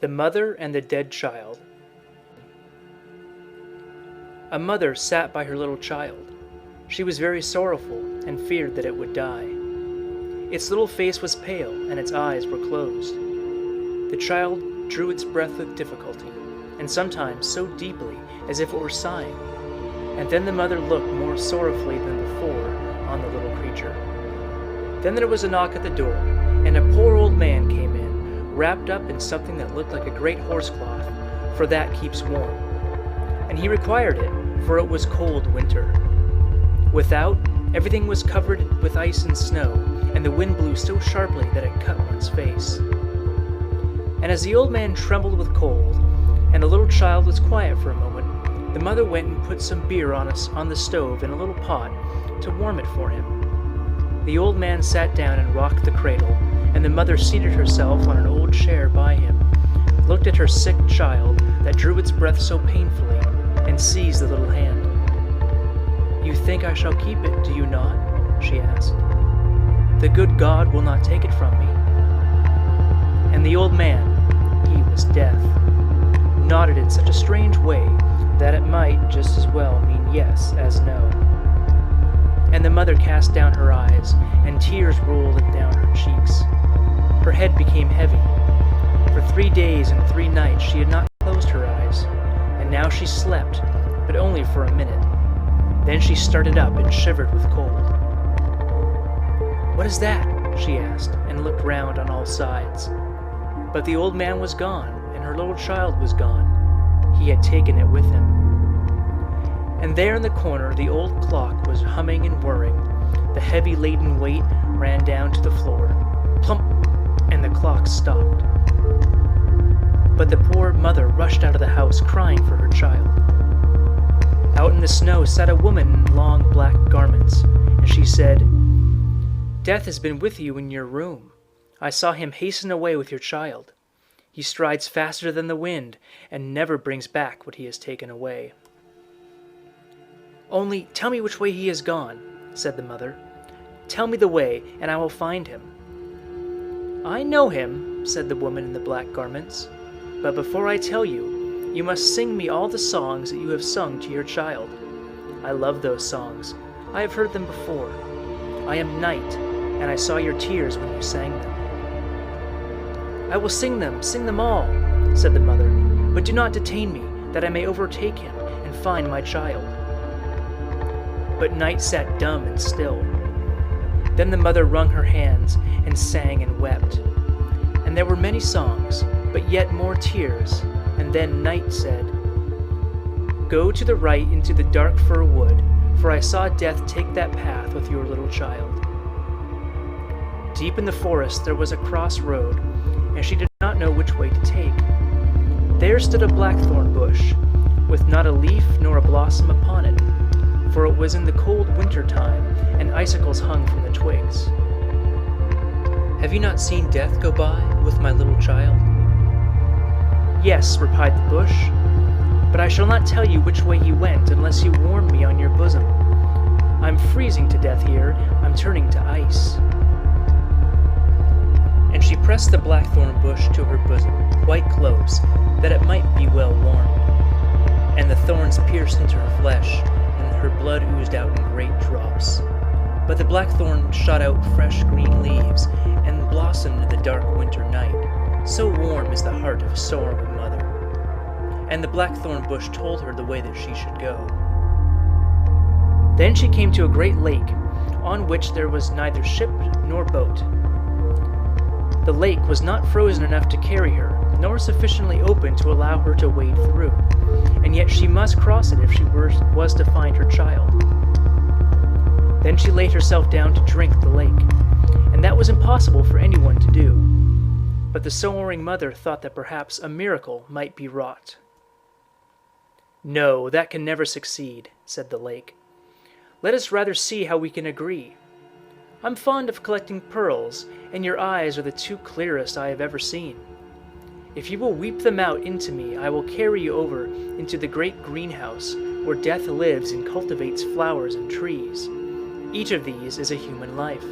The Mother and the Dead Child. A mother sat by her little child. She was very sorrowful and feared that it would die. Its little face was pale and its eyes were closed. The child drew its breath with difficulty, and sometimes so deeply as if it were sighing. And then the mother looked more sorrowfully than before on the little creature. Then there was a knock at the door, and a poor old man came in, wrapped up in something that looked like a great horsecloth, for that keeps warm. And he required it, for it was cold winter. Without, everything was covered with ice and snow, and the wind blew so sharply that it cut one's face. And as the old man trembled with cold, and the little child was quiet for a moment, the mother went and put some beer on the stove in a little pot to warm it for him. The old man sat down and rocked the cradle, and the mother seated herself on an old chair by him, looked at her sick child that drew its breath so painfully, and seized the little hand. "You think I shall keep it, do you not?" she asked. "The good God will not take it from me." And the old man, he was Death, nodded in such a strange way that it might just as well mean yes as no. And the mother cast down her eyes, and tears rolled down her cheeks. Her head became heavy. For 3 days and 3 nights she had not closed her eyes, and now she slept, but only for a minute. Then she started up and shivered with cold. "What is that?" she asked, and looked round on all sides. But the old man was gone, and her little child was gone. He had taken it with him. And there in the corner the old clock was humming and whirring. The heavy laden weight ran down to the floor. Plump! And the clock stopped. But the poor mother rushed out of the house crying for her child. Out in the snow sat a woman in long black garments, and she said, "Death has been with you in your room. I saw him hasten away with your child. He strides faster than the wind, and never brings back what he has taken away." "Only tell me which way he has gone," said the mother. "Tell me the way, and I will find him." "I know him," said the woman in the black garments, "but before I tell you, you must sing me all the songs that you have sung to your child. I love those songs. I have heard them before. I am Night, and I saw your tears when you sang them." "I will sing them all," said the mother, "but do not detain me, that I may overtake him and find my child." But Night sat dumb and still. Then the mother wrung her hands and sang and wept. And there were many songs, but yet more tears, and then Night said, "Go to the right into the dark fir wood, for I saw Death take that path with your little child." Deep in the forest there was a cross road, and she did not know which way to take. There stood a blackthorn bush, with not a leaf nor a blossom upon it, for it was in the cold winter time, and icicles hung from the twigs. "Have you not seen Death go by with my little child?" "Yes," replied the bush, "but I shall not tell you which way he went unless you warm me on your bosom. I'm freezing to death here, I'm turning to ice." And she pressed the blackthorn bush to her bosom, quite close, that it might be well warmed. And the thorns pierced into her flesh, and her blood oozed out in great drops. But the blackthorn shot out fresh green leaves, and blossomed in the dark winter night. So warm is the heart of a sorrowing mother. And the blackthorn bush told her the way that she should go. Then she came to a great lake, on which there was neither ship nor boat. The lake was not frozen enough to carry her, nor sufficiently open to allow her to wade through, and yet she must cross it if she was to find her child. Then she laid herself down to drink the lake, and that was impossible for anyone to do. But the sorrowing mother thought that perhaps a miracle might be wrought. "No, that can never succeed," said the lake. "Let us rather see how we can agree. I'm fond of collecting pearls, and your eyes are the 2 clearest I have ever seen. If you will weep them out into me, I will carry you over into the great greenhouse where Death lives and cultivates flowers and trees. Each of these is a human life."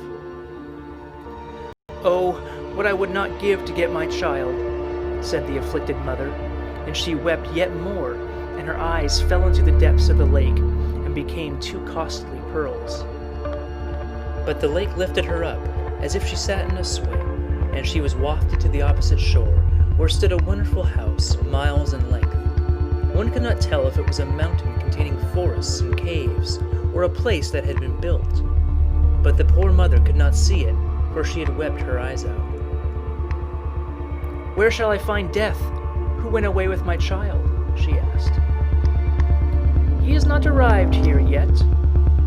"Oh, what I would not give to get my child," said the afflicted mother, and she wept yet more, and her eyes fell into the depths of the lake and became two costly pearls. But the lake lifted her up, as if she sat in a swing, and she was wafted to the opposite shore, where stood a wonderful house, miles in length. One could not tell if it was a mountain containing forests and caves, or a place that had been built. But the poor mother could not see it, for she had wept her eyes out. "Where shall I find Death? Who went away with my child?" she asked. "He has not arrived here yet,"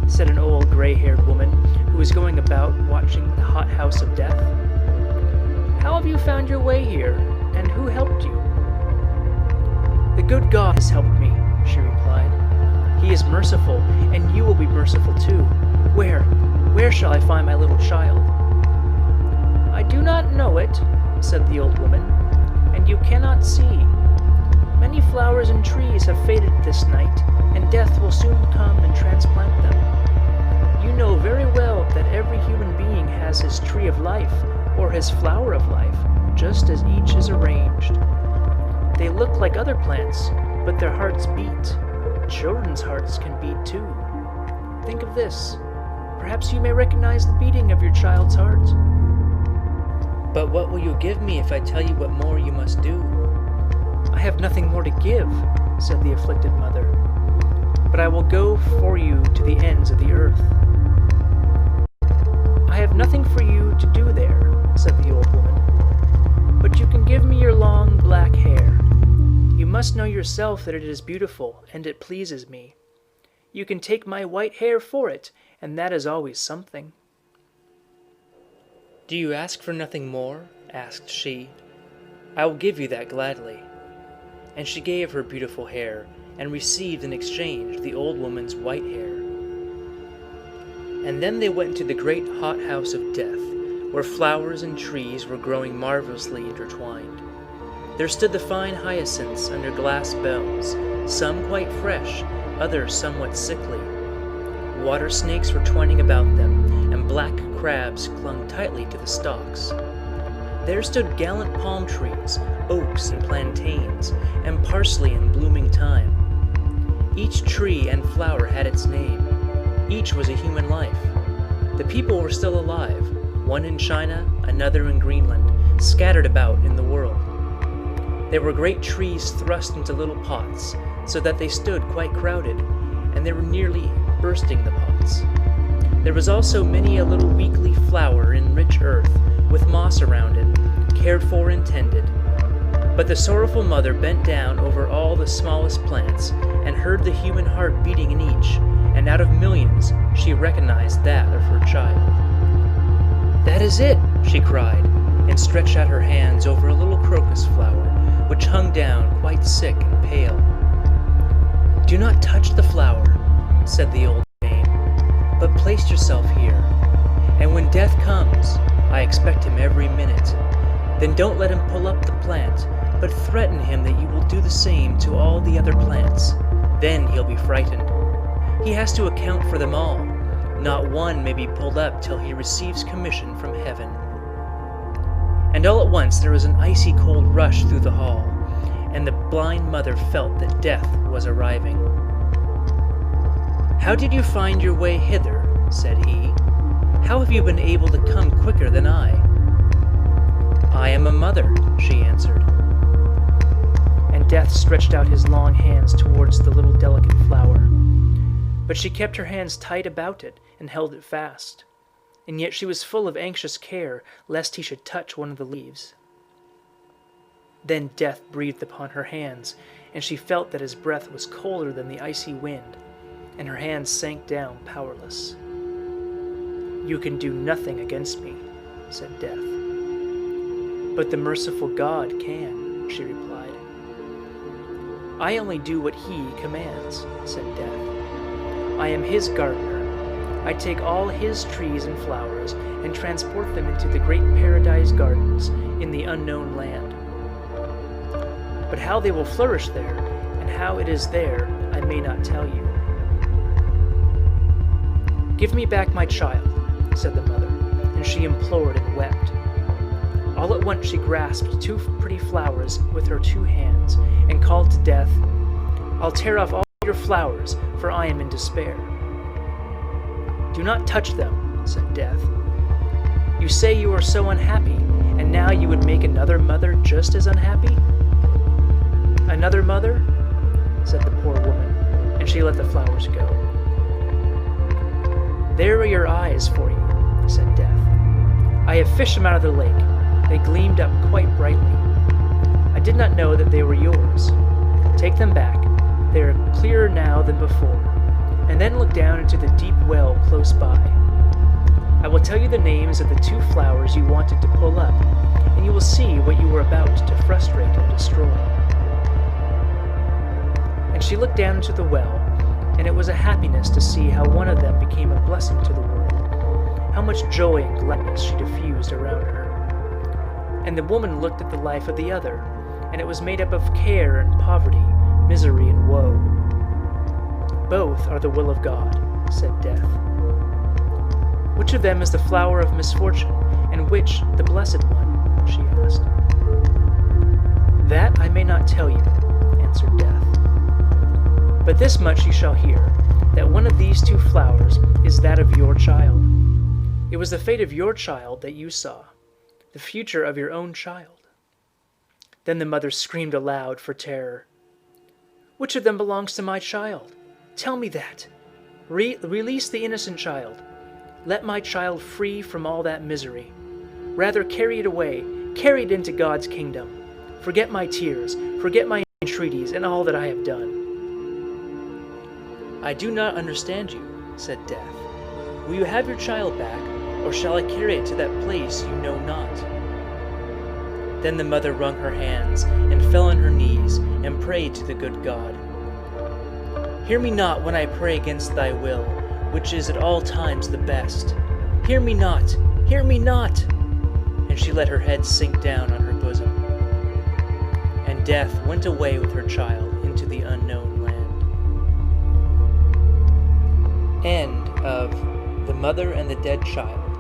said an old gray-haired woman who was going about watching the hot house of Death. "How have you found your way here, and who helped you?" "The good God has helped me," she replied. "He is merciful, and you will be merciful too. Where shall I find my little child?" "I do not know it," said the old woman, "and you cannot see. Many flowers and trees have faded this night, and Death will soon come and transplant them. You know very well that every human being has his tree of life, or his flower of life, just as each is arranged. They look like other plants, but their hearts beat. Children's hearts can beat too. Think of this. Perhaps you may recognize the beating of your child's heart." "But what will you give me if I tell you what more you must do?" "I have nothing more to give," said the afflicted mother, "but I will go for you to the ends of the earth." "I have nothing for you to do there," said the old woman, "but you can give me your long black hair. You must know yourself that it is beautiful, and it pleases me. You can take my white hair for it, and that is always something." "Do you ask for nothing more?" asked she. "I will give you that gladly." And she gave her beautiful hair, and received in exchange the old woman's white hair. And then they went to the great hot house of Death, where flowers and trees were growing marvelously intertwined. There stood the fine hyacinths under glass bells, some quite fresh, others somewhat sickly. Water snakes were twining about them, and black crabs clung tightly to the stalks. There stood gallant palm trees, oaks and plantains, and parsley in blooming time. Each tree and flower had its name. Each was a human life. The people were still alive, one in China, another in Greenland, scattered about in the world. There were great trees thrust into little pots, so that they stood quite crowded, and they were nearly bursting the pots. There was also many a little weakly flower in rich earth, with moss around it, cared for and tended. But the sorrowful mother bent down over all the smallest plants, and heard the human heart beating in each, and out of millions she recognized that of her child. "That is it!" she cried, and stretched out her hands over a little crocus flower, which hung down quite sick and pale. "Do not touch the flower," said the old dame, "but place yourself here, and when Death comes, I expect him every minute, then don't let him pull up the plant, but threaten him that you will do the same to all the other plants. Then he'll be frightened. He has to account for them all. Not one may be pulled up till he receives commission from heaven." And all at once there was an icy cold rush through the hall, and the blind mother felt that Death was arriving. "How did you find your way hither?" said he. "How have you been able to come quicker than I?" "I am a mother," she answered. And Death stretched out his long hands towards the little delicate flower. But she kept her hands tight about it and held it fast, and yet she was full of anxious care lest he should touch one of the leaves. Then Death breathed upon her hands, and she felt that his breath was colder than the icy wind, and her hands sank down powerless. "You can do nothing against me," said Death. "But the merciful God can," she replied. "I only do what he commands," said Death. "I am his gardener. I take all his trees and flowers and transport them into the great paradise gardens in the unknown land. But how they will flourish there, and how it is there, I may not tell you." "Give me back my child," said the mother, and she implored and wept. All at once she grasped 2 pretty flowers with her 2 hands and called to Death, "I'll tear off all your flowers, for I am in despair." "Do not touch them," said Death. "You say you are so unhappy, and now you would make another mother just as unhappy?" "Another mother?" said the poor woman, and she let the flowers go. "There are your eyes for you," said Death. "I have fished them out of the lake. They gleamed up quite brightly. I did not know that they were yours. Take them back. They are clearer now than before. And then look down into the deep well close by. I will tell you the names of the 2 flowers you wanted to pull up, and you will see what you were about to frustrate and destroy." And she looked down into the well, and it was a happiness to see how one of them became a blessing to the world, how much joy and gladness she diffused around her. And the woman looked at the life of the other, and it was made up of care and poverty, misery and woe. "Both are the will of God," said Death. "Which of them is the flower of misfortune, and which the blessed one?" she asked. "That I may not tell you," answered Death. "But this much you shall hear, that one of these 2 flowers is that of your child. It was the fate of your child that you saw, the future of your own child." Then the mother screamed aloud for terror. "Which of them belongs to my child? Tell me that. Release the innocent child. Let my child free from all that misery. Rather carry it away, carry it into God's kingdom. Forget my tears, forget my entreaties and all that I have done." "I do not understand you," said Death. "Will you have your child back, or shall I carry it to that place you know not?" Then the mother wrung her hands and fell on her knees and prayed to the good God. "Hear me not when I pray against thy will, which is at all times the best. Hear me not! Hear me not!" And she let her head sink down on her bosom. And Death went away with her child into the unknown land. End of The Mother and the Dead Child